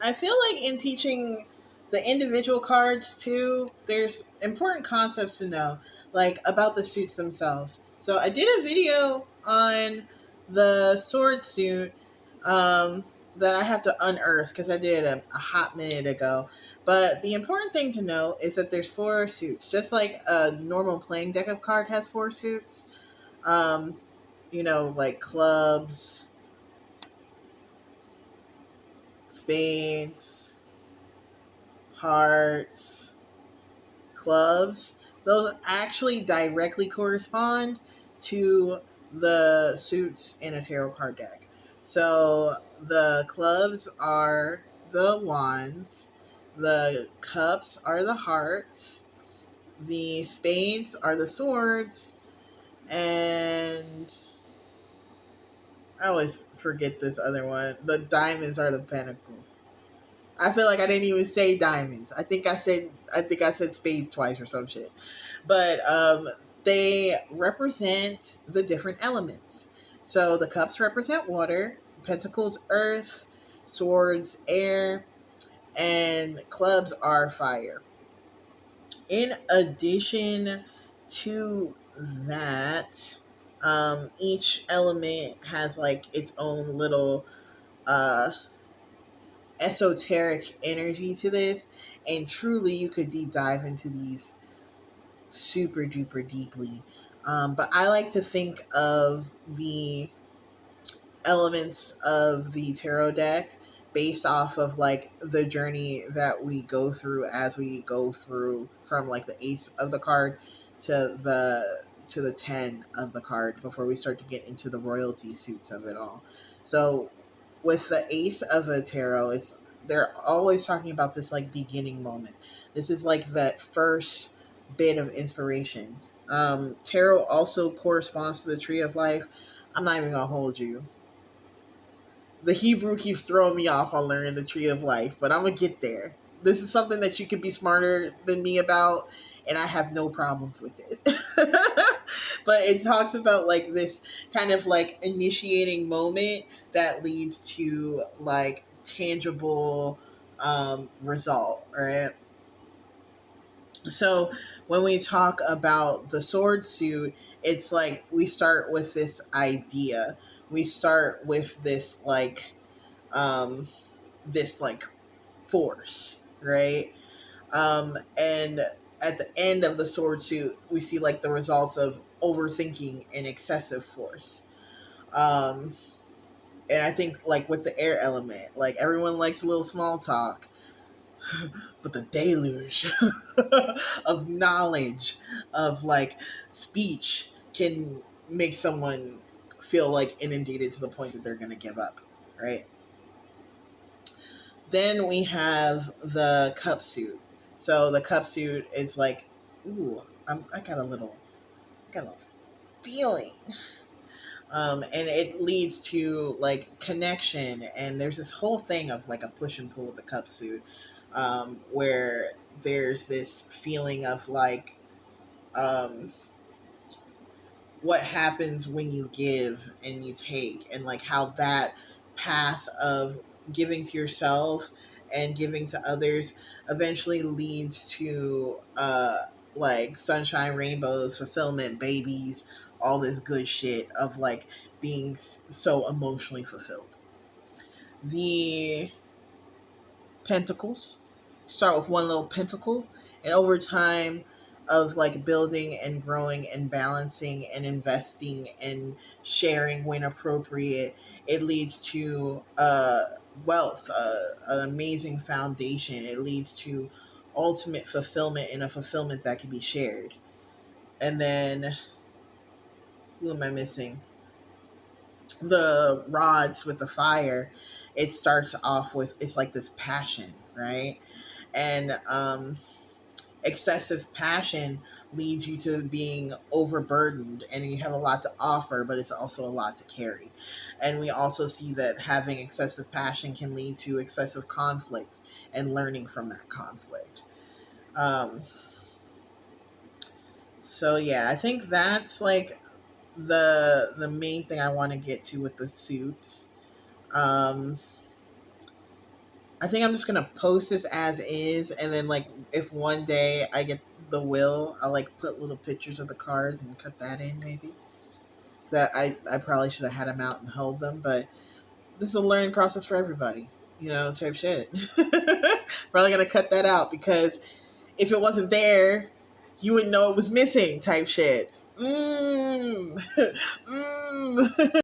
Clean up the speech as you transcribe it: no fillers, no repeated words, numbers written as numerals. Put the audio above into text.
I feel like in teaching the individual cards too, there's important concepts to know, like about the suits themselves. So I did a video on the sword suit um, that I have to unearth because I did a hot minute ago. But the important thing to know is that there's four suits, just like a normal playing deck of card has four suits. Um, like clubs, spades, hearts, clubs, those actually directly correspond to the suits in a tarot card deck. So the clubs are the wands, the cups are the hearts, the spades are the swords, and I always forget this other one. The diamonds are the pentacles. I feel like I didn't even say diamonds. I think I said spades twice or some shit. But they represent the different elements. So the cups represent water, pentacles earth, swords air, and clubs are fire. In addition to that, each element has like its own little uh, esoteric energy to this, and truly you could deep dive into these super duper deeply. But I like to think of the elements of the tarot deck based off of like the journey that we go through as we go through from like the ace of the card to the 10 of the card before we start to get into the royalty suits of it all. So with the ace of a tarot, it's they're always talking about this like beginning moment. This is like that first bit of inspiration. Tarot also corresponds to the tree of life. I'm not even gonna hold you. The Hebrew keeps throwing me off on learning the tree of life, but I'm gonna get there. This is something that you could be smarter than me about, and I have no problems with it. But it talks about like this kind of like initiating moment that leads to like tangible result, right? So when we talk about the sword suit, it's like we start with this idea. We start with um, this like force, right? And at the end of the sword suit, we see like the results of overthinking and excessive force. Um, and I think like with the air element, like everyone likes a little small talk, but the deluge of knowledge of like speech can make someone feel like inundated to the point that they're going to give up, right? Then we have the cup suit. So the cup suit is like, ooh, I got a little feeling, and it leads to like connection. And there's this whole thing of like a push and pull with the cup suit, where there's this feeling of like, um, what happens when you give and you take, and like how that path of giving to yourself and giving to others eventually leads to like sunshine, rainbows, fulfillment, babies, all this good shit of like being so emotionally fulfilled. The pentacles start with one little pentacle, and over time of like building and growing and balancing and investing and sharing when appropriate, it leads to wealth, an amazing foundation. It leads to ultimate fulfillment, and a fulfillment that can be shared. And then who am I missing? The rods with the fire. It starts off with, it's like this passion, right? And excessive passion leads you to being overburdened, and you have a lot to offer, but it's also a lot to carry. And we also see that having excessive passion can lead to excessive conflict and learning from that conflict. um, so yeah, I think that's like the main thing I want to get to with the suits. um, I think I'm just gonna post this as is, and then like if one day I get the will, I'll like put little pictures of the cards and cut that in maybe. That I probably should have had them out and held them, but this is a learning process for everybody, type shit. Probably gonna cut that out because if it wasn't there, you wouldn't know it was missing, type shit. Mmm. Mmm.